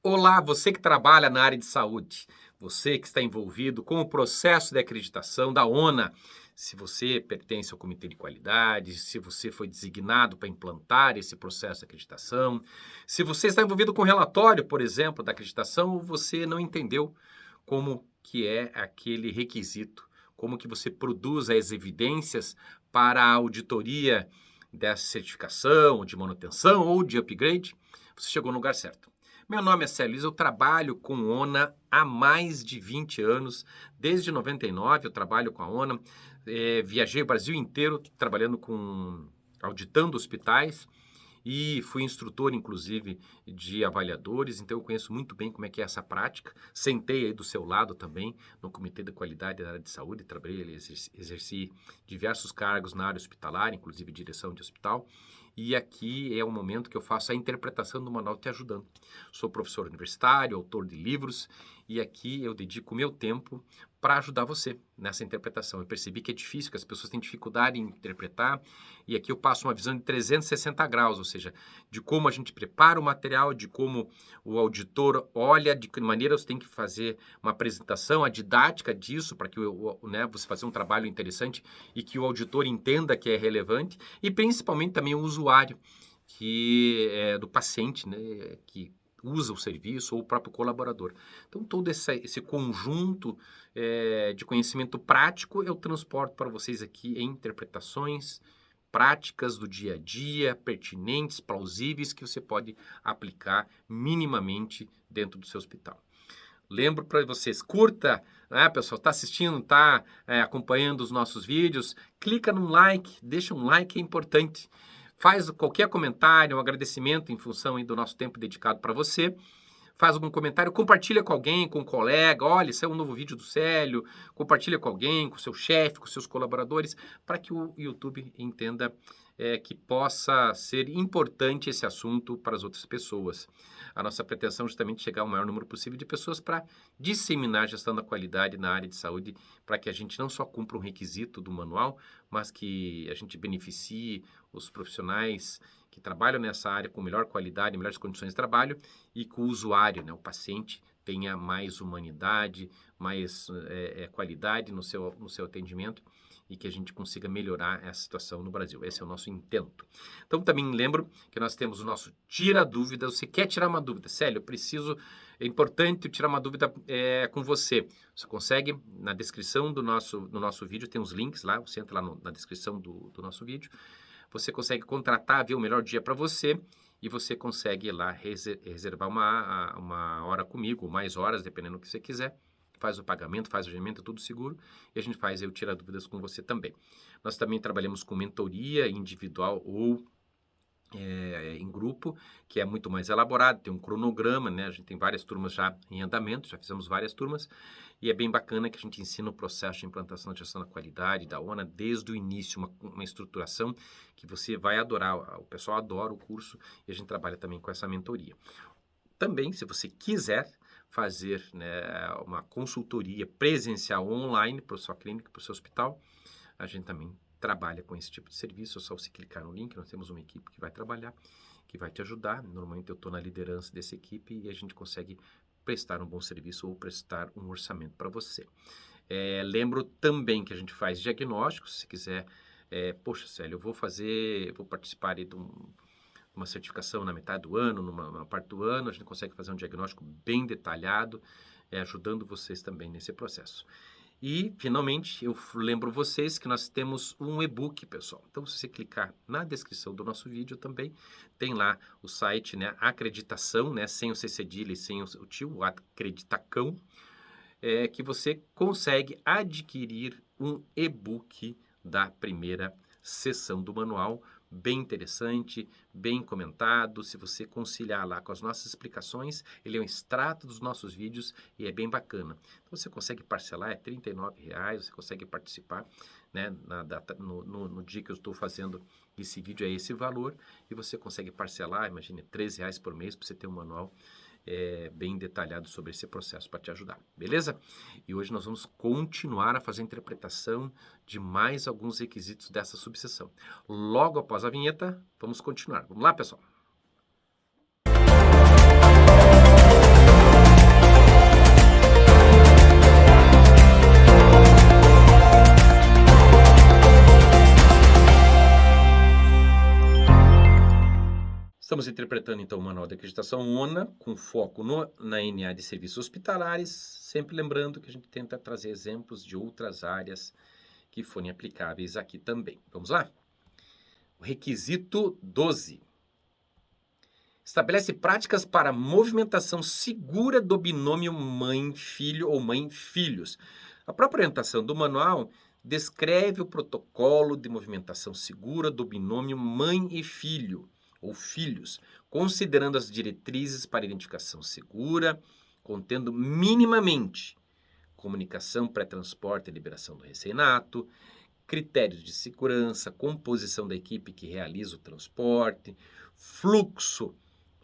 Olá, você que trabalha na área de saúde, você que está envolvido com o processo de acreditação da ONA, se você pertence ao comitê de qualidade, se você foi designado para implantar esse processo de acreditação, se você está envolvido com o relatório, por exemplo, da acreditação, ou você não entendeu como que é aquele requisito, como que você produz as evidências para a auditoria dessa certificação, de manutenção ou de upgrade, você chegou no lugar certo. Meu nome é Célio Luiz, eu trabalho com ONA há mais de 20 anos. Desde 99 eu trabalho com a ONA. Viajei o Brasil inteiro trabalhando auditando hospitais e fui instrutor, inclusive, de avaliadores. Então eu conheço muito bem como é que é essa prática. Sentei aí do seu lado também no Comitê de Qualidade da área de saúde. Trabalhei, exerci diversos cargos na área hospitalar, inclusive direção de hospital. E aqui é o momento que eu faço a interpretação do manual Te Ajudando. Sou professor universitário, autor de livros, e aqui eu dedico o meu tempo para ajudar você nessa interpretação. Eu percebi que é difícil, que as pessoas têm dificuldade em interpretar, e aqui eu passo uma visão de 360 graus, ou seja, de como a gente prepara o material, de como o auditor olha, de que maneira você tem que fazer uma apresentação, a didática disso, para que você faça um trabalho interessante e que o auditor entenda que é relevante, e principalmente também o usuário, que é do paciente, né, que usa o serviço ou o próprio colaborador. Então, todo esse conjunto de conhecimento prático eu transporto para vocês aqui em interpretações práticas do dia a dia, pertinentes, plausíveis, que você pode aplicar minimamente dentro do seu hospital. Lembro para vocês, curta, né, pessoal, está assistindo, está acompanhando os nossos vídeos, clica no like, deixa um like, é importante. Faz qualquer comentário, um agradecimento em função aí do nosso tempo dedicado para você. Faz algum comentário, compartilha com alguém, com um colega, olha, esse é um novo vídeo do Célio, compartilha com alguém, com seu chefe, com seus colaboradores, para que o YouTube entenda que possa ser importante esse assunto para as outras pessoas. A nossa pretensão é justamente chegar ao maior número possível de pessoas para disseminar a gestão da qualidade na área de saúde, para que a gente não só cumpra um requisito do manual, mas que a gente beneficie os profissionais que trabalham nessa área com melhor qualidade, melhores condições de trabalho, e que o usuário, né, o paciente, tenha mais humanidade, mais qualidade no seu atendimento, e que a gente consiga melhorar essa situação no Brasil. Esse é o nosso intento. Então, também lembro que nós temos o nosso Tira Dúvida. Você quer tirar uma dúvida? Célio, é importante tirar uma dúvida com você. Você consegue, na descrição do nosso vídeo, tem uns links lá, você entra lá na descrição do nosso vídeo, você consegue contratar, ver o melhor dia para você, e você consegue lá reservar uma hora comigo, mais horas, dependendo do que você quiser. Faz o pagamento, faz o agendamento, tudo seguro, e a gente faz aí o Tira Dúvidas com você também. Nós também trabalhamos com mentoria individual ou em grupo, que é muito mais elaborado, tem um cronograma, né? A gente tem várias turmas já em andamento, já fizemos várias turmas, e é bem bacana que a gente ensina o processo de implantação de gestão da qualidade da ONA desde o início, uma estruturação que você vai adorar, o pessoal adora o curso, e a gente trabalha também com essa mentoria. Também, se você quiser fazer, né, uma consultoria presencial online para a sua clínica, para o seu hospital, a gente também trabalha com esse tipo de serviço. É só você clicar no link, nós temos uma equipe que vai trabalhar, que vai te ajudar. Normalmente eu estou na liderança dessa equipe e a gente consegue prestar um bom serviço ou prestar um orçamento para você. Lembro também que a gente faz diagnósticos, se quiser, poxa, Célio, eu vou participar aí de uma certificação na metade do ano, numa parte do ano, a gente consegue fazer um diagnóstico bem detalhado, ajudando vocês também nesse processo. E, finalmente, eu lembro vocês que nós temos um e-book, pessoal. Então, se você clicar na descrição do nosso vídeo também, tem lá o site, né, Acreditação, né, sem o C cedilha e sem o tio, o Acreditacão, que você consegue adquirir um e-book da primeira sessão do manual, bem interessante, bem comentado. Se você conciliar lá com as nossas explicações, ele é um extrato dos nossos vídeos e é bem bacana. Então você consegue parcelar, é R$ 39,00, você consegue participar, né, no dia que eu estou fazendo esse vídeo é esse valor, e você consegue parcelar, imagine, R$ 13,00 por mês para você ter um manual bem detalhado sobre esse processo para te ajudar, beleza? E hoje nós vamos continuar a fazer a interpretação de mais alguns requisitos dessa subseção. Logo após a vinheta, vamos continuar. Vamos lá, pessoal? apresentando então o Manual de Acreditação ONA, com foco na NA de serviços hospitalares, sempre lembrando que a gente tenta trazer exemplos de outras áreas que forem aplicáveis aqui também. Vamos lá? O requisito 12. Estabelece práticas para movimentação segura do binômio mãe-filho ou mãe-filhos. A própria orientação do manual descreve o protocolo de movimentação segura do binômio mãe e filho, ou filhos, considerando as diretrizes para identificação segura, contendo minimamente comunicação pré-transporte e liberação do recém-nato, critérios de segurança, composição da equipe que realiza o transporte, fluxo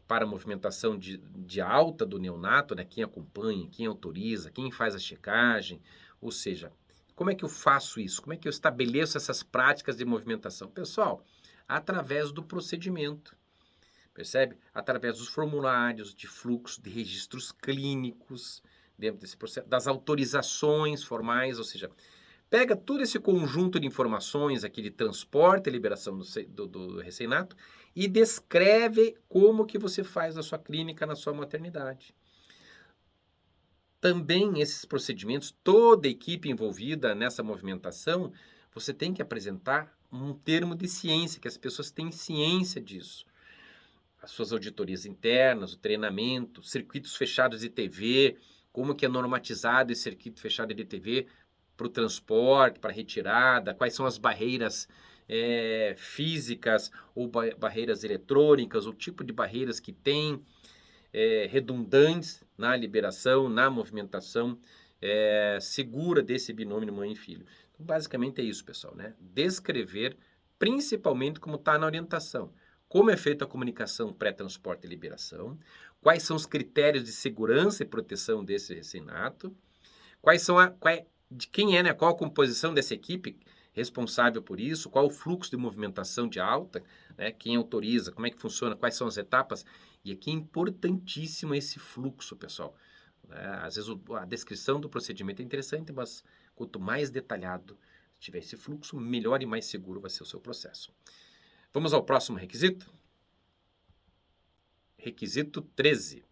para a movimentação de alta do neonato, né? Quem acompanha, quem autoriza, quem faz a checagem, ou seja, como é que eu faço isso? Como é que eu estabeleço essas práticas de movimentação? Pessoal, através do procedimento, percebe? Através dos formulários de fluxo, de registros clínicos, dentro desse processo, das autorizações formais, ou seja, pega todo esse conjunto de informações aqui de transporte e liberação do recém-nato e descreve como que você faz na sua clínica, na sua maternidade. Também esses procedimentos, toda a equipe envolvida nessa movimentação, você tem que apresentar um termo de ciência, que as pessoas têm ciência disso. As suas auditorias internas, o treinamento, circuitos fechados de TV, como que é normatizado esse circuito fechado de TV para o transporte, para a retirada, quais são as barreiras físicas ou barreiras eletrônicas, o tipo de barreiras que tem, redundantes na liberação, na movimentação segura desse binômio mãe e filho. Então, basicamente é isso, pessoal, né? Descrever, principalmente como está na orientação, como é feita a comunicação pré-transporte e liberação, quais são os critérios de segurança e proteção desse recém-nato, de quem é, né, qual a composição dessa equipe responsável por isso, qual o fluxo de movimentação de alta, né, quem autoriza, como é que funciona, quais são as etapas. E aqui é importantíssimo esse fluxo, pessoal. Às vezes a descrição do procedimento é interessante, mas quanto mais detalhado tiver esse fluxo, melhor e mais seguro vai ser o seu processo. Vamos ao próximo requisito? Requisito 13.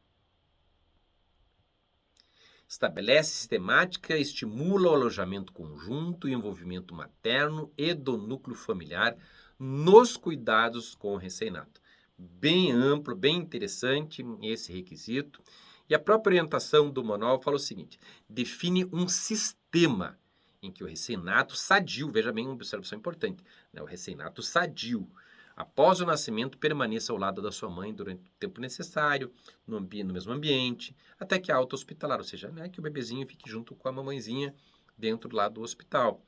Estabelece sistemática, estimula o alojamento conjunto e envolvimento materno e do núcleo familiar nos cuidados com o recém-nato. Bem amplo, bem interessante esse requisito. E a própria orientação do manual fala o seguinte: define um sistema em que o recém-nato sadio, veja bem uma observação importante, né? O recém-nato sadio, após o nascimento, permaneça ao lado da sua mãe durante o tempo necessário, no mesmo ambiente, até que a alta hospitalar, ou seja, né, que o bebezinho fique junto com a mamãezinha dentro lá do hospital.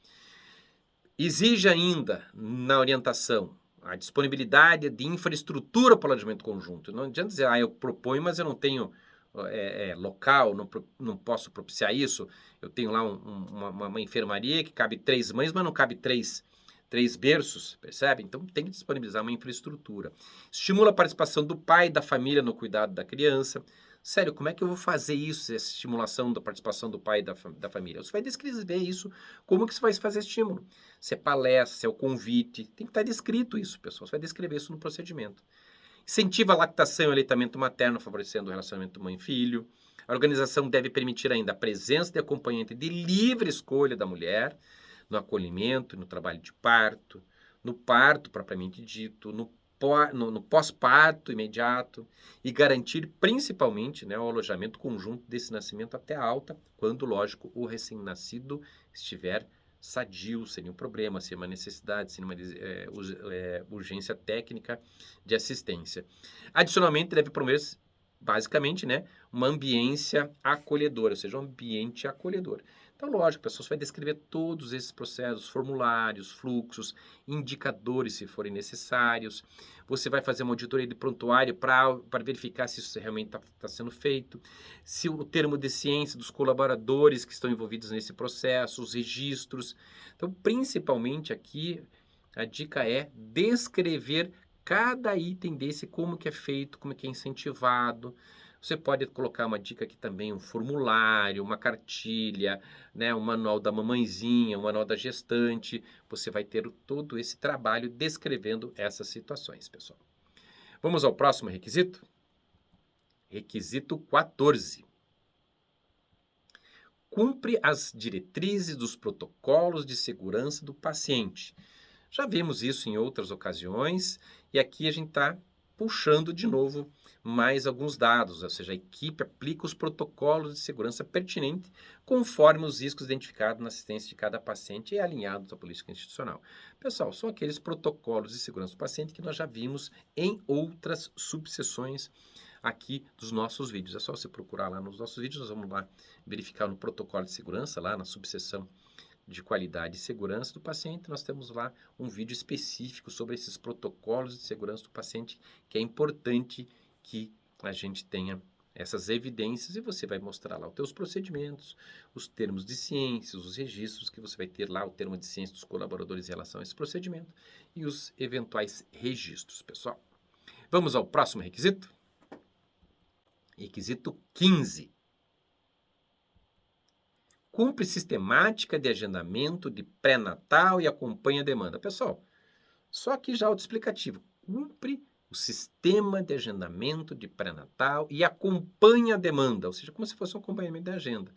Exige ainda, na orientação, a disponibilidade de infraestrutura para o alojamento conjunto. Não adianta dizer, eu proponho, mas eu não tenho local, não posso propiciar isso. Eu tenho lá uma enfermaria que cabe 3 mães, mas não cabe 3 berços, percebe? Então tem que disponibilizar uma infraestrutura. Estimula a participação do pai e da família no cuidado da criança. Sério, como é que eu vou fazer isso, essa estimulação da participação do pai e da família? Você vai descrever isso, como que você vai fazer estímulo. Se é palestra, se é o convite, tem que estar descrito isso, pessoal. Você vai descrever isso no procedimento. Incentiva a lactação e o aleitamento materno, favorecendo o relacionamento mãe-filho. A organização deve permitir ainda a presença de acompanhante de livre escolha da mulher, no acolhimento, no trabalho de parto, no parto propriamente dito, no pós-parto imediato e garantir principalmente, né, o alojamento conjunto desse nascimento até a alta, quando, lógico, o recém-nascido estiver sadio, sem nenhum problema, sem uma necessidade, sem uma urgência técnica de assistência. Adicionalmente, deve promover, basicamente, né, uma ambiência acolhedora, ou seja, um ambiente acolhedor. Então, lógico, a pessoa vai descrever todos esses processos, formulários, fluxos, indicadores, se forem necessários. Você vai fazer uma auditoria de prontuário para verificar se isso realmente está sendo feito, se o termo de ciência dos colaboradores que estão envolvidos nesse processo, os registros. Então, principalmente aqui, a dica é descrever cada item desse, como que é feito, como que é incentivado. Você pode colocar uma dica aqui também, um formulário, uma cartilha, né, um manual da mamãezinha, um manual da gestante. Você vai ter todo esse trabalho descrevendo essas situações, pessoal. Vamos ao próximo requisito? Requisito 14. Cumpre as diretrizes dos protocolos de segurança do paciente. Já vimos isso em outras ocasiões e aqui a gente está puxando de novo mais alguns dados, ou seja, a equipe aplica os protocolos de segurança pertinentes conforme os riscos identificados na assistência de cada paciente e alinhados à política institucional. Pessoal, são aqueles protocolos de segurança do paciente que nós já vimos em outras subseções aqui dos nossos vídeos. É só você procurar lá nos nossos vídeos, nós vamos lá verificar no protocolo de segurança, lá na subseção de qualidade e segurança do paciente, nós temos lá um vídeo específico sobre esses protocolos de segurança do paciente, que é importante que a gente tenha essas evidências e você vai mostrar lá os teus procedimentos, os termos de ciências, os registros que você vai ter lá, o termo de ciência dos colaboradores em relação a esse procedimento e os eventuais registros, pessoal. Vamos ao próximo requisito? Requisito 15. Cumpre sistemática de agendamento de pré-natal e acompanha a demanda. Pessoal, só aqui já autoexplicativo. Cumpre o sistema de agendamento de pré-natal e acompanha a demanda, ou seja, como se fosse um acompanhamento da agenda.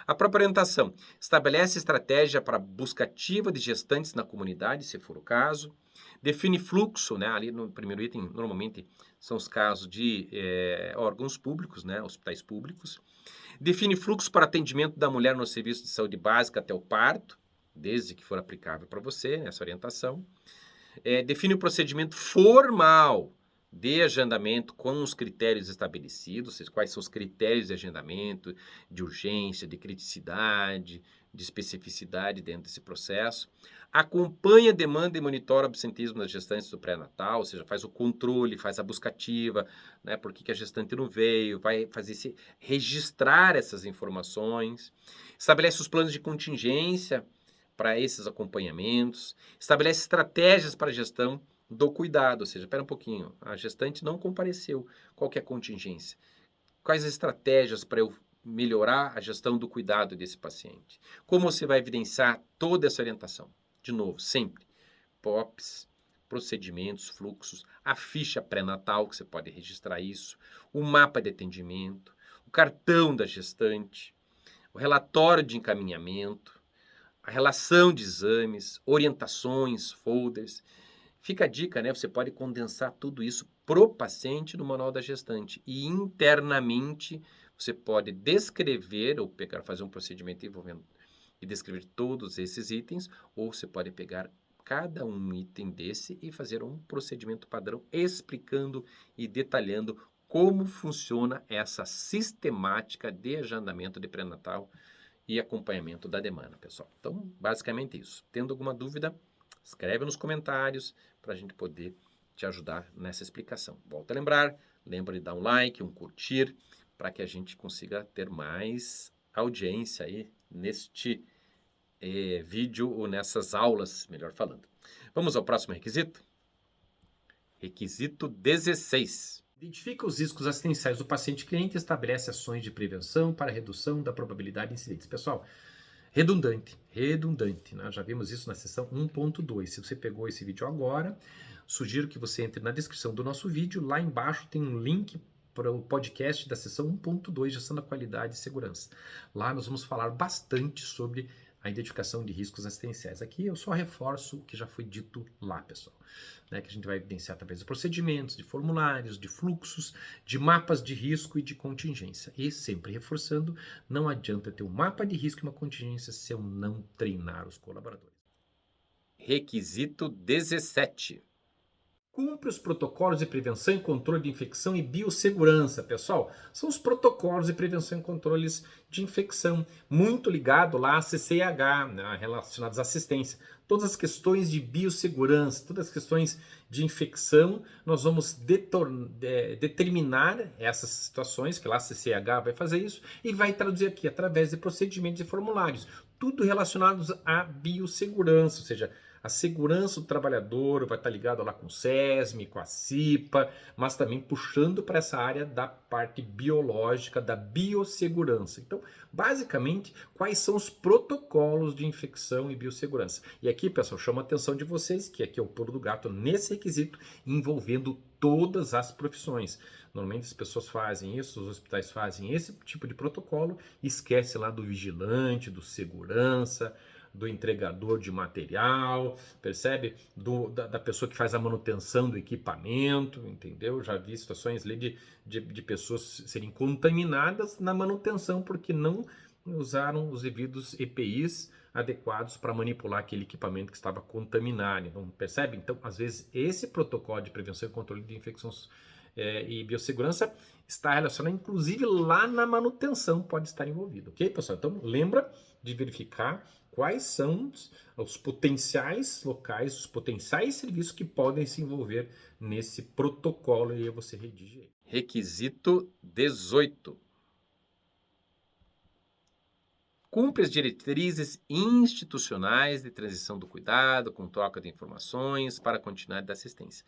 A própria orientação estabelece estratégia para busca ativa de gestantes na comunidade, se for o caso. Define fluxo, né? Ali no primeiro item, normalmente são os casos de órgãos públicos, né? Hospitais públicos. Define fluxo para atendimento da mulher no serviço de saúde básica até o parto, desde que for aplicável para você, essa orientação. Define o procedimento formal de agendamento com os critérios estabelecidos, ou seja, quais são os critérios de agendamento, de urgência, de criticidade, de especificidade dentro desse processo. Acompanha a demanda e monitora o absentismo das gestantes do pré-natal, ou seja, faz o controle, faz a busca ativa, né, por que a gestante não veio, vai fazer registrar essas informações. Estabelece os planos de contingência para esses acompanhamentos, estabelece estratégias para a gestão do cuidado, ou seja, espera um pouquinho, a gestante não compareceu, qual que é a contingência? Quais as estratégias para eu melhorar a gestão do cuidado desse paciente? Como você vai evidenciar toda essa orientação? De novo, sempre, POPs, procedimentos, fluxos, a ficha pré-natal, que você pode registrar isso, o mapa de atendimento, o cartão da gestante, o relatório de encaminhamento, a relação de exames, orientações, folders. Fica a dica, né? Você pode condensar tudo isso pro paciente no manual da gestante e internamente você pode descrever ou pegar, fazer um procedimento envolvendo e descrever todos esses itens, ou você pode pegar cada um item desse e fazer um procedimento padrão explicando e detalhando como funciona essa sistemática de agendamento de pré-natal e acompanhamento da demanda, pessoal. Então, basicamente isso. Tendo alguma dúvida, escreve nos comentários para a gente poder te ajudar nessa explicação. Volto a lembrar, lembra de dar um like, um curtir, para que a gente consiga ter mais audiência aí neste vídeo ou nessas aulas, melhor falando. Vamos ao próximo requisito? Requisito 16. Identifica os riscos assistenciais do paciente cliente e estabelece ações de prevenção para redução da probabilidade de incidentes. Pessoal, redundante, né? Já vimos isso na seção 1.2. Se você pegou esse vídeo agora, sugiro que você entre na descrição do nosso vídeo. Lá embaixo tem um link para o podcast da seção 1.2, Gestão da Qualidade e Segurança. Lá nós vamos falar bastante sobre a identificação de riscos assistenciais. Aqui eu só reforço o que já foi dito lá, pessoal, né, que a gente vai evidenciar através de procedimentos, de formulários, de fluxos, de mapas de risco e de contingência. E sempre reforçando, não adianta ter um mapa de risco e uma contingência se eu não treinar os colaboradores. Requisito 17. Cumpre os protocolos de prevenção e controle de infecção e biossegurança, pessoal. São os protocolos de prevenção e controles de infecção, muito ligado lá à CCH, né, relacionados à assistência. Todas as questões de biossegurança, todas as questões de infecção, nós vamos determinar essas situações, que lá a CCH vai fazer isso, e vai traduzir aqui através de procedimentos e formulários. Tudo relacionados à biossegurança, ou seja, a segurança do trabalhador vai estar ligada lá com o SESM, com a CIPA, mas também puxando para essa área da parte biológica, da biossegurança. Então, basicamente, quais são os protocolos de infecção e biossegurança? E aqui, pessoal, chamo a atenção de vocês que aqui é o pulo do gato nesse requisito envolvendo todas as profissões. Normalmente as pessoas fazem isso, os hospitais fazem esse tipo de protocolo, esquece lá do vigilante, do segurança, do entregador de material, percebe? Da pessoa que faz a manutenção do equipamento, entendeu? Já vi situações ali de pessoas serem contaminadas na manutenção porque não usaram os devidos EPIs adequados para manipular aquele equipamento que estava contaminado. Então, percebe? Então, às vezes, esse protocolo de prevenção e controle de infecções e biossegurança está relacionado, inclusive, lá na manutenção pode estar envolvido, ok, pessoal? Então, lembra de verificar quais são os potenciais locais, os potenciais serviços que podem se envolver nesse protocolo e aí você redige aí. Requisito 18. Cumpre as diretrizes institucionais de transição do cuidado, com troca de informações para a continuidade da assistência.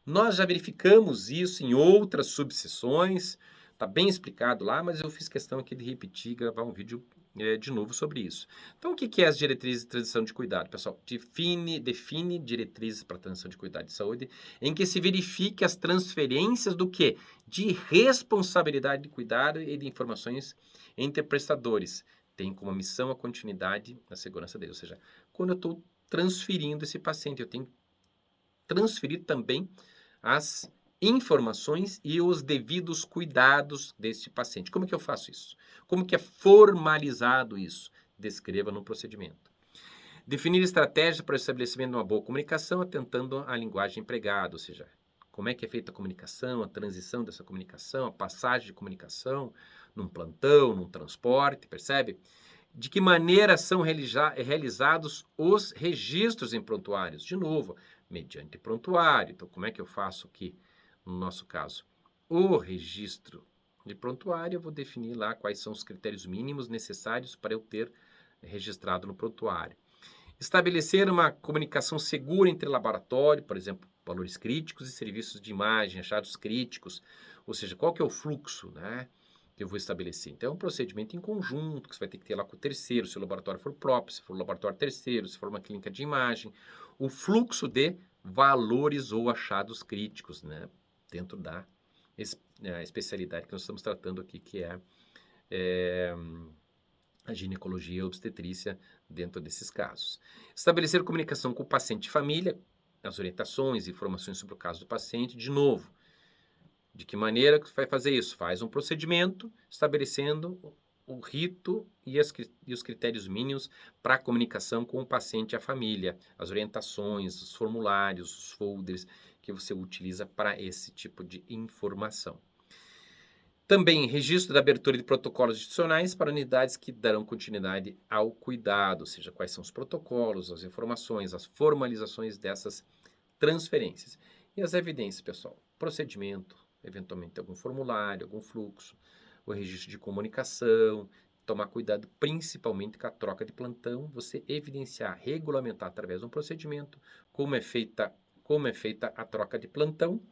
Nós já verificamos isso em outras subseções, está bem explicado lá, mas eu fiz questão aqui de repetir, gravar um vídeo de novo sobre isso. Então, o que é as diretrizes de transição de cuidado, pessoal? Define diretrizes para a transição de cuidado de saúde, em que se verifique as transferências do quê? De responsabilidade de cuidado e de informações entre prestadores. Tem como missão a continuidade da segurança dele. Ou seja, quando eu estou transferindo esse paciente, eu tenho que transferir também as informações e os devidos cuidados deste paciente. Como que eu faço isso? Como que é formalizado isso? Descreva no procedimento. Definir estratégias para o estabelecimento de uma boa comunicação, atentando à linguagem empregada, ou seja, como é que é feita a comunicação, a transição dessa comunicação, a passagem de comunicação num plantão, num transporte, percebe? De que maneira são realizados os registros em prontuários? De novo, mediante prontuário. Então, como é que eu faço aqui, no nosso caso? O registro de prontuário, eu vou definir lá quais são os critérios mínimos necessários para eu ter registrado no prontuário. Estabelecer uma comunicação segura entre laboratório, por exemplo, valores críticos e serviços de imagem, achados críticos. Ou seja, qual que é o fluxo, né, que eu vou estabelecer? Então, é um procedimento em conjunto, que você vai ter que ter lá com o terceiro, se o laboratório for próprio, se for um laboratório terceiro, se for uma clínica de imagem. O fluxo de valores ou achados críticos, né, dentro da especialidade que nós estamos tratando aqui, que é a ginecologia e a obstetrícia dentro desses casos. Estabelecer comunicação com o paciente e família, as orientações e informações sobre o caso do paciente, de novo. De que maneira que vai fazer isso? Faz um procedimento estabelecendo o rito e os critérios mínimos para a comunicação com o paciente e a família, as orientações, os formulários, os folders que você utiliza para esse tipo de informação. Também registro da abertura de protocolos institucionais para unidades que darão continuidade ao cuidado, ou seja, quais são os protocolos, as informações, as formalizações dessas transferências. E as evidências, pessoal, procedimento, eventualmente algum formulário, algum fluxo, o registro de comunicação, tomar cuidado principalmente com a troca de plantão, você evidenciar, regulamentar através de um procedimento como é feita a troca de plantão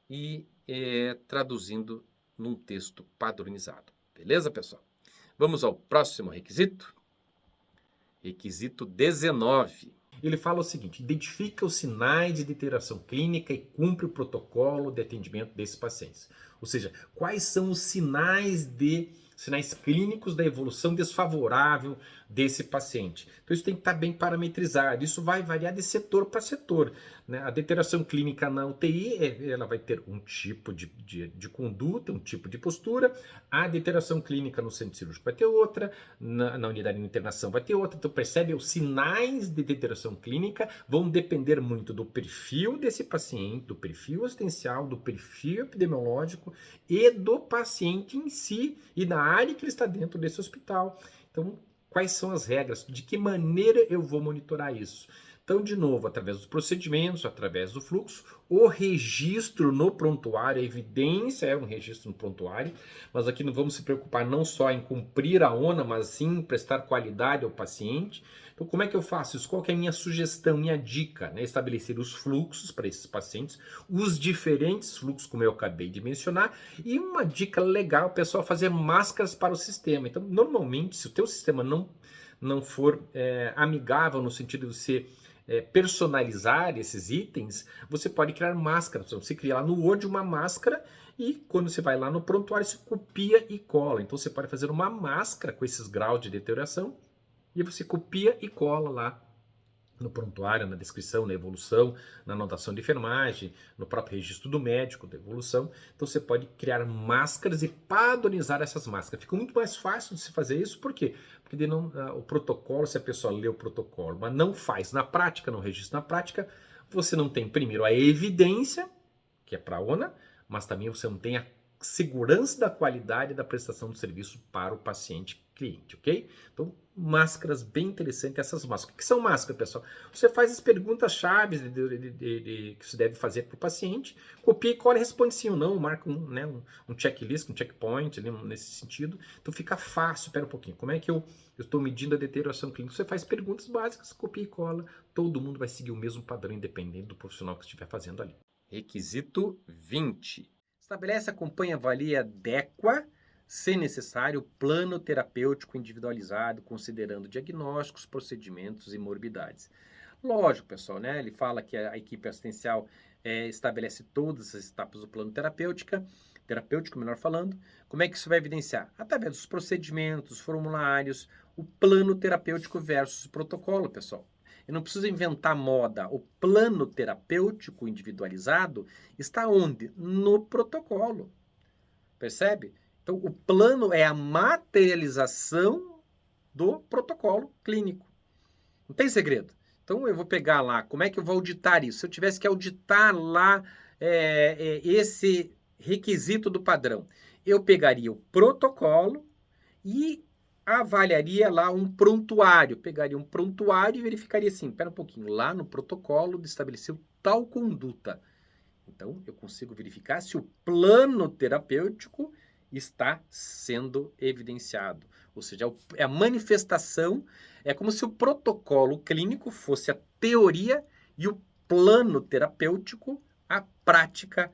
e traduzindo num texto padronizado. Beleza, pessoal? Vamos ao próximo requisito? Requisito 19. Ele fala o seguinte: identifica os sinais de deterioração clínica e cumpre o protocolo de atendimento desses pacientes. Ou seja, quais são os sinais clínicos da evolução desfavorável desse paciente. Então isso tem que estar bem parametrizado. Isso vai variar de setor para setor, né? A deterioração clínica na UTI, ela vai ter um tipo de conduta, um tipo de postura. A deterioração clínica no centro cirúrgico vai ter outra, na unidade de internação vai ter outra. Então percebe, os sinais de deterioração clínica vão depender muito do perfil desse paciente, do perfil assistencial, do perfil epidemiológico e do paciente em si e da área que ele está dentro desse hospital. Então, quais são as regras? De que maneira eu vou monitorar isso? Então, de novo, através dos procedimentos, através do fluxo, o registro no prontuário, a evidência é um registro no prontuário, mas aqui não vamos se preocupar não só em cumprir a ONA, mas sim prestar qualidade ao paciente. Então, como é que eu faço isso? Qual que é a minha sugestão, minha dica? Né? Estabelecer os fluxos para esses pacientes, os diferentes fluxos, como eu acabei de mencionar, e uma dica legal, pessoal, fazer máscaras para o sistema. Então, normalmente, se o teu sistema não for amigável no sentido de ser personalizar esses itens, você pode criar máscaras. Então, você cria lá no Word uma máscara e quando você vai lá no prontuário, você copia e cola. Então você pode fazer uma máscara com esses graus de deterioração e você copia e cola lá no prontuário, na descrição, na evolução, na anotação de enfermagem, no próprio registro do médico, da evolução. Então você pode criar máscaras e padronizar essas máscaras. Fica muito mais fácil de se fazer isso, por quê? Porque não, o protocolo, se a pessoa lê o protocolo, mas não faz na prática, não registra na prática, você não tem primeiro a evidência, que é para a ONA, mas também você não tem a segurança da qualidade da prestação do serviço para o paciente cliente, ok? Então, máscaras bem interessantes, essas máscaras. O que são máscaras, pessoal? Você faz as perguntas-chave que você deve fazer para o paciente, copia e cola e responde sim ou não, marca um checklist, um checkpoint ali, nesse sentido. Então fica fácil, espera um pouquinho. Como é que eu estou medindo a deterioração clínica? Você faz perguntas básicas, copia e cola, todo mundo vai seguir o mesmo padrão, independente do profissional que estiver fazendo ali. Requisito 20. Estabelece, acompanha, avalia, adequa, se necessário, plano terapêutico individualizado, considerando diagnósticos, procedimentos e morbidades. Lógico, pessoal, né? Ele fala que a equipe assistencial estabelece todas as etapas do plano terapêutico, melhor falando. Como é que isso vai evidenciar? Através dos procedimentos, formulários, o plano terapêutico versus o protocolo, pessoal. Eu não preciso inventar moda. O plano terapêutico individualizado está onde? No protocolo. Percebe? Então, o plano é a materialização do protocolo clínico. Não tem segredo. Então, eu vou pegar lá, como é que eu vou auditar isso? Se eu tivesse que auditar lá esse requisito do padrão, eu pegaria o protocolo e avaliaria lá um prontuário. Pegaria um prontuário e verificaria assim, espera um pouquinho, lá no protocolo estabeleceu tal conduta. Então, eu consigo verificar se o plano terapêutico está sendo evidenciado. Ou seja, é a manifestação, é como se o protocolo clínico fosse a teoria e o plano terapêutico a prática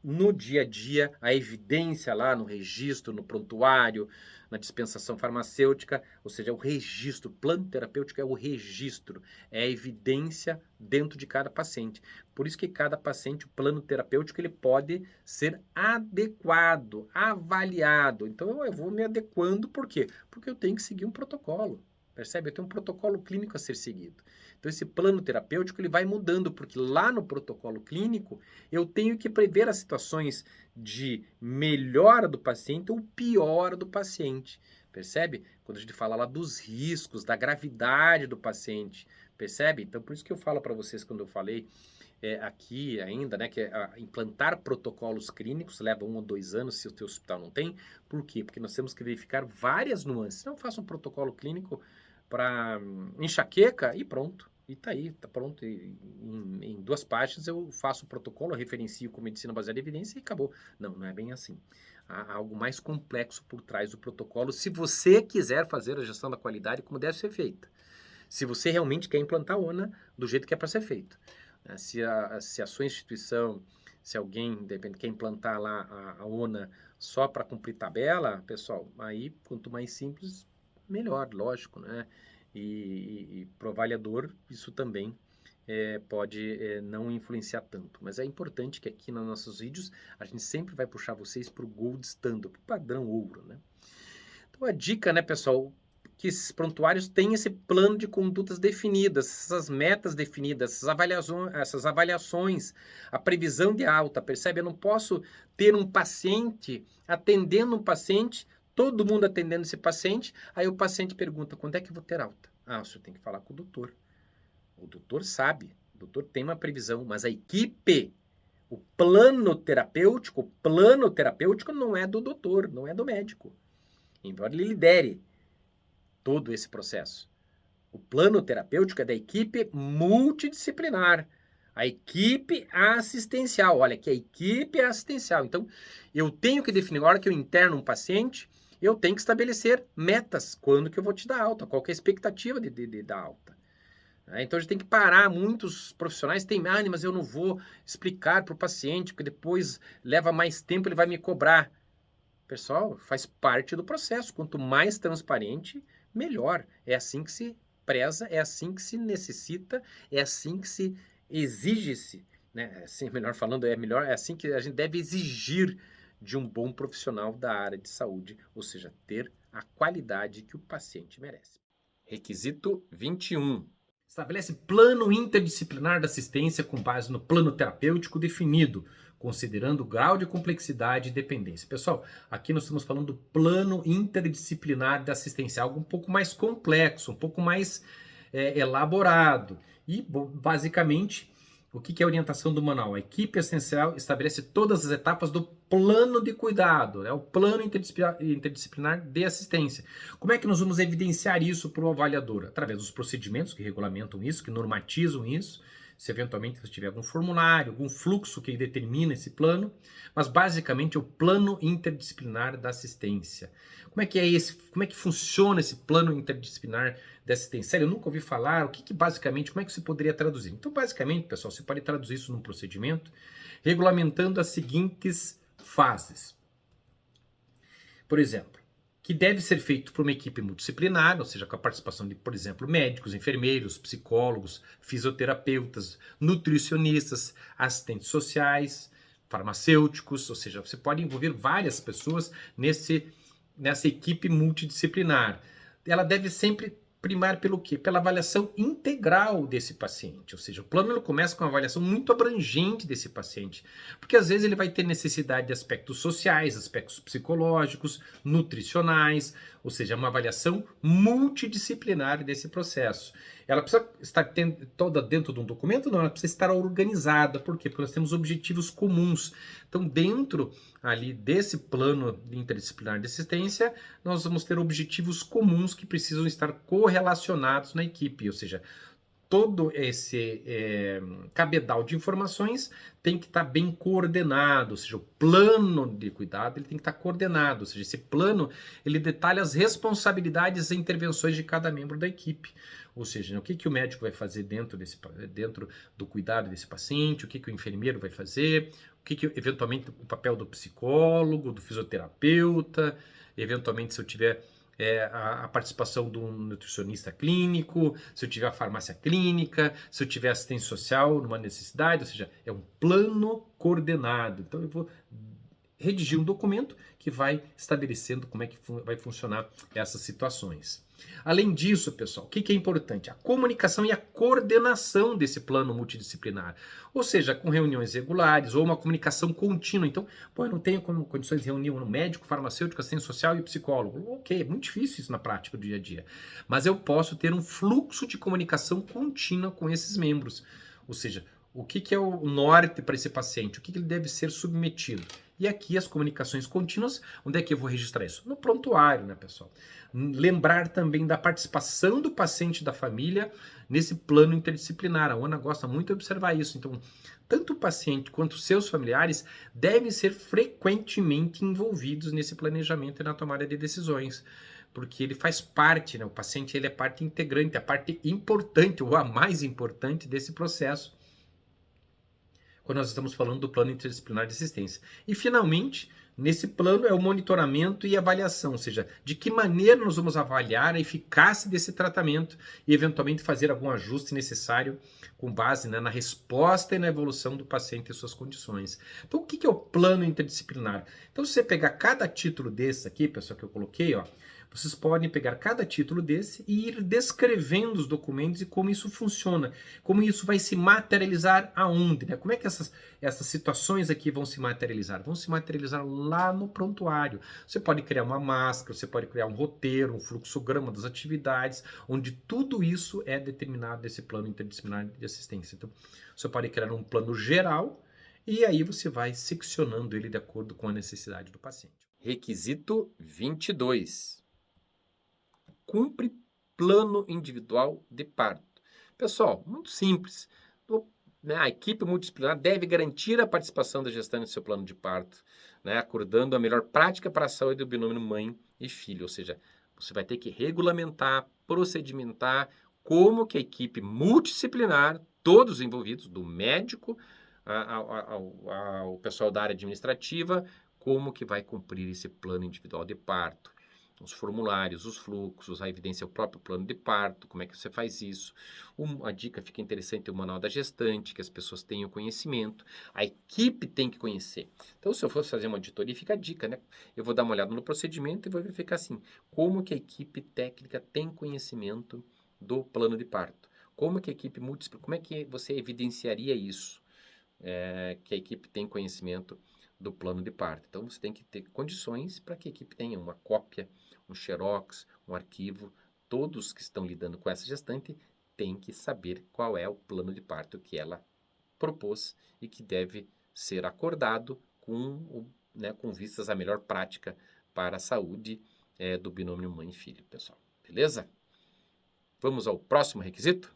no dia a dia, a evidência lá no registro, no prontuário, na dispensação farmacêutica, ou seja, o registro, o plano terapêutico é o registro, é a evidência dentro de cada paciente. Por isso que cada paciente, o plano terapêutico, ele pode ser adequado, avaliado. Então eu vou me adequando, por quê? Porque eu tenho que seguir um protocolo. Percebe? Eu tenho um protocolo clínico a ser seguido. Então, esse plano terapêutico ele vai mudando, porque lá no protocolo clínico eu tenho que prever as situações de melhora do paciente ou piora do paciente. Percebe? Quando a gente fala lá dos riscos, da gravidade do paciente. Percebe? Então, por isso que eu falo para vocês, quando eu falei aqui ainda, né, que implantar protocolos clínicos leva 1 ou 2 anos se o teu hospital não tem. Por quê? Porque nós temos que verificar várias nuances. Não faça um protocolo clínico para enxaqueca e pronto. E tá aí, tá pronto. Em 2 páginas eu faço o protocolo, referencio com medicina baseada em evidência e acabou. Não, não é bem assim. Há algo mais complexo por trás do protocolo, se você quiser fazer a gestão da qualidade como deve ser feita. Se você realmente quer implantar a ONA do jeito que é para ser feito. Se a sua instituição, se alguém, de repente, quer implantar lá a ONA só para cumprir tabela, pessoal, aí quanto mais simples, melhor, lógico, né? E para o avaliador, isso também pode não influenciar tanto. Mas é importante que aqui nos nossos vídeos a gente sempre vai puxar vocês para o Gold Standard, para o padrão ouro, né? Então a dica, né, pessoal, que esses prontuários têm esse plano de condutas definidas, essas metas definidas, essas avaliações, a previsão de alta, percebe? Eu não posso ter um paciente atendendo um paciente, todo mundo atendendo esse paciente, aí o paciente pergunta, quando é que eu vou ter alta? Ah, o senhor tem que falar com o doutor. O doutor sabe, o doutor tem uma previsão, mas a equipe, o plano terapêutico não é do doutor, não é do médico. Embora ele lidere todo esse processo. O plano terapêutico é da equipe multidisciplinar, a equipe assistencial. Olha que a equipe é assistencial. Então, eu tenho que definir, na hora que eu interno um paciente, eu tenho que estabelecer metas. Quando que eu vou te dar alta? Qual que é a expectativa de dar alta? Então, a gente tem que parar. Muitos profissionais têm, mas eu não vou explicar para o paciente, porque depois leva mais tempo, ele vai me cobrar. Pessoal, faz parte do processo. Quanto mais transparente, melhor. É assim que se preza, é assim que se necessita, é assim que se exige-se, né? Assim, melhor falando, é assim que a gente deve exigir de um bom profissional da área de saúde, ou seja, ter a qualidade que o paciente merece. Requisito 21. Estabelece plano interdisciplinar da assistência com base no plano terapêutico definido, considerando o grau de complexidade e dependência. Pessoal, aqui nós estamos falando do plano interdisciplinar da assistência, algo um pouco mais complexo, um pouco mais elaborado. E, basicamente, o que é a orientação do manual? A equipe essencial estabelece todas as etapas do plano de cuidado, né? O plano interdisciplinar de assistência. Como é que nós vamos evidenciar isso para o avaliador? Através dos procedimentos que regulamentam isso, que normatizam isso, se eventualmente você tiver algum formulário, algum fluxo que determina esse plano, mas basicamente é o plano interdisciplinar da assistência. Como é que funciona esse plano interdisciplinar da assistência? Eu nunca ouvi falar, basicamente, como é que você poderia traduzir? Então, basicamente, pessoal, você pode traduzir isso num procedimento regulamentando as seguintes fases. Por exemplo, que deve ser feito por uma equipe multidisciplinar, ou seja, com a participação de, por exemplo, médicos, enfermeiros, psicólogos, fisioterapeutas, nutricionistas, assistentes sociais, farmacêuticos, ou seja, você pode envolver várias pessoas nessa equipe multidisciplinar. Ela deve sempre primar pelo quê? Pela avaliação integral desse paciente, ou seja, o plano ele começa com uma avaliação muito abrangente desse paciente, porque às vezes ele vai ter necessidade de aspectos sociais, aspectos psicológicos, nutricionais, ou seja, uma avaliação multidisciplinar desse processo. Ela precisa estar toda dentro de um documento? Não, ela precisa estar organizada. Por quê? Porque nós temos objetivos comuns. Então, dentro ali desse plano interdisciplinar de assistência, nós vamos ter objetivos comuns que precisam estar correlacionados na equipe, ou seja, todo esse cabedal de informações tem que estar bem coordenado, ou seja, o plano de cuidado ele tem que estar coordenado, ou seja, esse plano ele detalha as responsabilidades e intervenções de cada membro da equipe, ou seja, o que o médico vai fazer dentro do cuidado desse paciente, o que o enfermeiro vai fazer, eventualmente o papel do psicólogo, do fisioterapeuta, eventualmente se eu tiver a participação de um nutricionista clínico, se eu tiver a farmácia clínica, se eu tiver assistência social numa necessidade, ou seja, é um plano coordenado. Então eu vou redigir um documento que vai estabelecendo como é que vai funcionar essas situações. Além disso, pessoal, o que é importante? A comunicação e a coordenação desse plano multidisciplinar. Ou seja, com reuniões regulares ou uma comunicação contínua. Então, eu não tenho condições de reunir um médico, farmacêutico, assistente social e psicólogo. Ok, é muito difícil isso na prática do dia a dia. Mas eu posso ter um fluxo de comunicação contínua com esses membros. Ou seja, o que é o norte para esse paciente? O que ele deve ser submetido? E aqui as comunicações contínuas, onde é que eu vou registrar isso? No prontuário, né, pessoal? Lembrar também da participação do paciente e da família nesse plano interdisciplinar. A ONA gosta muito de observar isso. Então, tanto o paciente quanto os seus familiares devem ser frequentemente envolvidos nesse planejamento e na tomada de decisões. Porque ele faz parte, né? O paciente ele é parte integrante, a parte importante ou a mais importante desse processo, quando nós estamos falando do plano interdisciplinar de assistência. E, finalmente, nesse plano é o monitoramento e avaliação, ou seja, de que maneira nós vamos avaliar a eficácia desse tratamento e, eventualmente, fazer algum ajuste necessário com base, né, na resposta e na evolução do paciente e suas condições. Então, o que é o plano interdisciplinar? Então, se você pegar cada título desse aqui, pessoal, que eu coloquei, ó, vocês podem pegar cada título desse e ir descrevendo os documentos e como isso funciona, como isso vai se materializar aonde, né? Como é que essas situações aqui vão se materializar? Vão se materializar lá no prontuário. Você pode criar uma máscara, você pode criar um roteiro, um fluxograma das atividades, onde tudo isso é determinado nesse plano interdisciplinar de assistência. Então, você pode criar um plano geral e aí você vai seccionando ele de acordo com a necessidade do paciente. Requisito 22. Cumpre plano individual de parto. Pessoal, muito simples. A equipe multidisciplinar deve garantir a participação da gestante no seu plano de parto, né, acordando a melhor prática para a saúde do binômio mãe e filho. Ou seja, você vai ter que regulamentar, procedimentar como que a equipe multidisciplinar, todos os envolvidos, do médico ao pessoal da área administrativa, como que vai cumprir esse plano individual de parto. os formulários, os fluxos, a evidência, o próprio plano de parto, como é que você faz isso. Uma dica fica interessante, o manual da gestante, que as pessoas tenham conhecimento, a equipe tem que conhecer. Então, se eu fosse fazer uma auditoria, fica a dica, né? Eu vou dar uma olhada no procedimento e vou verificar assim, como que a equipe técnica tem conhecimento do plano de parto. Como que a equipe como é que você evidenciaria isso? Que a equipe tem conhecimento do plano de parto. Então, você tem que ter condições para que a equipe tenha uma cópia, um xerox, um arquivo. Todos que estão lidando com essa gestante têm que saber qual é o plano de parto que ela propôs e que deve ser acordado com vistas à melhor prática para a saúde do binômio mãe e filho, pessoal. Beleza? Vamos ao próximo requisito?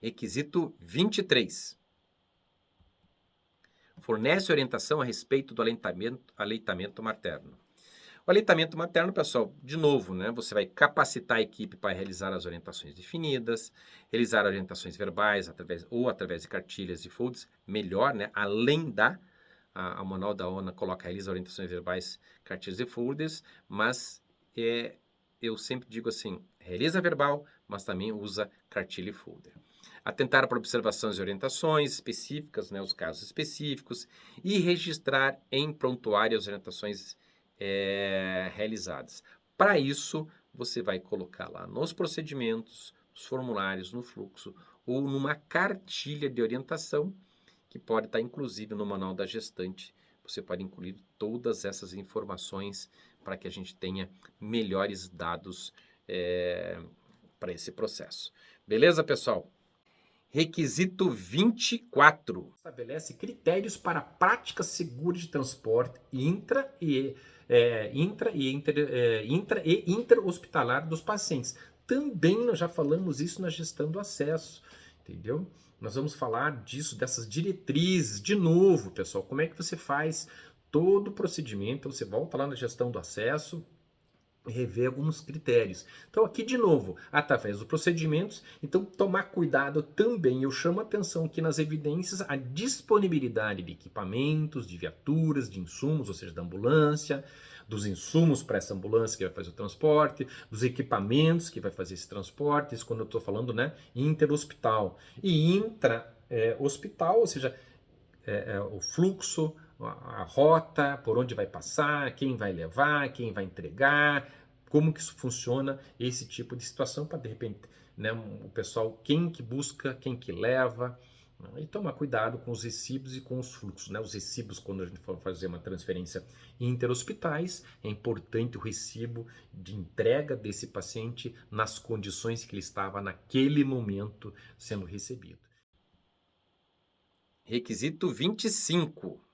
Requisito 23. Fornece orientação a respeito do aleitamento materno. O aleitamento materno, pessoal, de novo, né? Você vai capacitar a equipe para realizar as orientações definidas, realizar orientações verbais através de cartilhas e folds, melhor, né? Além o manual da ONA realiza orientações verbais, cartilhas e folders, mas eu sempre digo assim, realiza verbal, mas também usa cartilha e folder. Atentar para observações e orientações específicas, né, os casos específicos, e registrar em prontuário as orientações realizadas. Para isso, você vai colocar lá nos procedimentos, nos formulários, no fluxo, ou numa cartilha de orientação, que pode estar inclusive no manual da gestante. Você pode incluir todas essas informações para que a gente tenha melhores dados para esse processo. Beleza, pessoal? Requisito 24. Estabelece critérios para prática segura de transporte intra e interhospitalar dos pacientes. Também nós já falamos isso na gestão do acesso, entendeu? Nós vamos falar disso, dessas diretrizes, de novo, pessoal. Como é que você faz todo o procedimento? Você volta lá na gestão do acesso, rever alguns critérios. Então aqui de novo, através dos procedimentos, então tomar cuidado também, eu chamo a atenção aqui nas evidências, a disponibilidade de equipamentos, de viaturas, de insumos, ou seja, da ambulância, dos insumos para essa ambulância que vai fazer o transporte, dos equipamentos que vai fazer esse transporte, isso quando eu estou falando, né, interhospital. E intra-hospital, ou seja, o fluxo, a rota, por onde vai passar, quem vai levar, quem vai entregar, como que isso funciona, esse tipo de situação, para de repente, né, o pessoal, quem que busca, quem que leva, e tomar cuidado com os recibos e com os fluxos, né? Os recibos, quando a gente for fazer uma transferência interhospitais, é importante o recibo de entrega desse paciente nas condições que ele estava naquele momento sendo recebido. Requisito 25.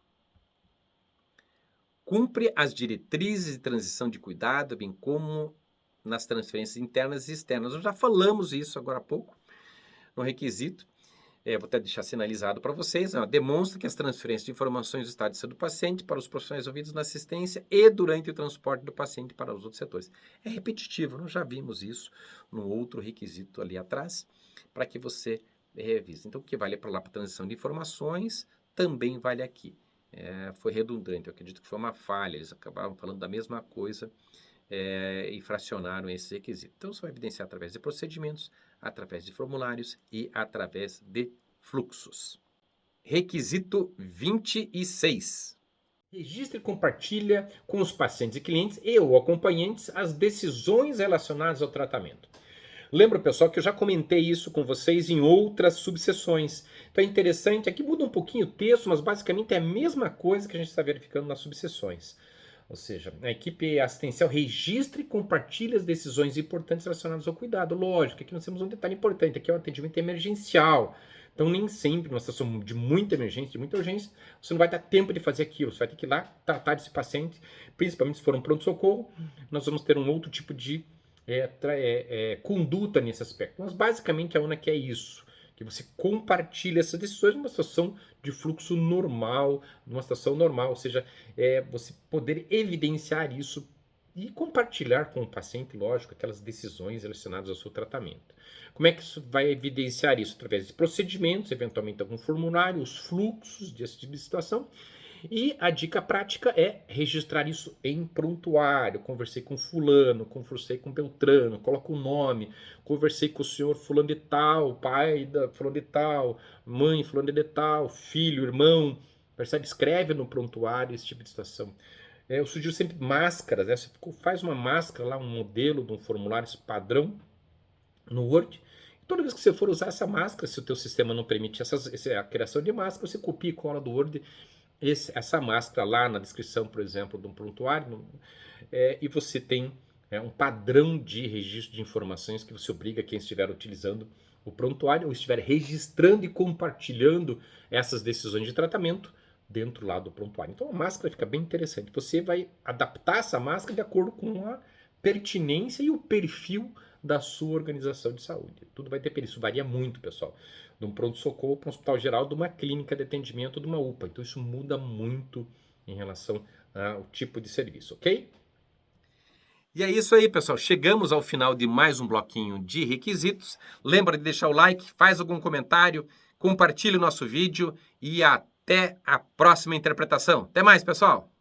Cumpre as diretrizes de transição de cuidado, bem como nas transferências internas e externas. Nós já falamos isso agora há pouco no requisito. Vou até deixar sinalizado para vocês. Demonstra que as transferências de informações do estado de saúde do paciente para os profissionais ouvidos na assistência e durante o transporte do paciente para os outros setores. É repetitivo, nós já vimos isso no outro requisito ali atrás, para que você revise. Então, o que vale para lá para transição de informações, também vale aqui. Foi redundante, eu acredito que foi uma falha, eles acabaram falando da mesma coisa e fracionaram esse requisito. Então, você vai evidenciar através de procedimentos, através de formulários e através de fluxos. Requisito 26. Registre e compartilha com os pacientes e clientes e ou acompanhantes as decisões relacionadas ao tratamento. Lembra, pessoal, que eu já comentei isso com vocês em outras subseções. Então é interessante, aqui muda um pouquinho o texto, mas basicamente é a mesma coisa que a gente está verificando nas subseções. Ou seja, a equipe assistencial registra e compartilha as decisões importantes relacionadas ao cuidado. Lógico, aqui nós temos um detalhe importante, aqui é um atendimento emergencial. Então nem sempre, numa situação de muita emergência, de muita urgência, você não vai dar tempo de fazer aquilo. Você vai ter que ir lá tratar desse paciente, principalmente se for um pronto-socorro, nós vamos ter um outro tipo de conduta nesse aspecto. Mas basicamente a ONA quer isso, que você compartilhe essas decisões numa situação de fluxo normal, numa situação normal, ou seja, você poder evidenciar isso e compartilhar com o paciente, lógico, aquelas decisões relacionadas ao seu tratamento. Como é que isso vai evidenciar isso? Através de procedimentos, eventualmente algum formulário, os fluxos desse tipo de situação, E a dica prática é registrar isso em prontuário. Conversei com fulano, conversei com Beltrano, coloca o nome, conversei com o senhor fulano de tal, pai da fulano de tal, mãe fulano de tal, filho, irmão, percebe? Escreve no prontuário esse tipo de situação. Eu sugiro sempre máscaras, né? Você faz uma máscara lá, um modelo de um formulário padrão no Word. Toda vez que você for usar essa máscara, se o teu sistema não permite a criação de máscara, você copia e cola do Word essa máscara lá na descrição, por exemplo, de um prontuário, e você tem um padrão de registro de informações que você obriga quem estiver utilizando o prontuário ou estiver registrando e compartilhando essas decisões de tratamento dentro lá do prontuário. Então a máscara fica bem interessante. Você vai adaptar essa máscara de acordo com a pertinência e o perfil da sua organização de saúde. Tudo vai ter isso, varia muito, pessoal. De um pronto-socorro para um hospital geral, de uma clínica de atendimento, de uma UPA. Então isso muda muito em relação ao tipo de serviço, ok? E é isso aí, pessoal. Chegamos ao final de mais um bloquinho de requisitos. Lembra de deixar o like, faz algum comentário, compartilhe o nosso vídeo e até a próxima interpretação. Até mais, pessoal!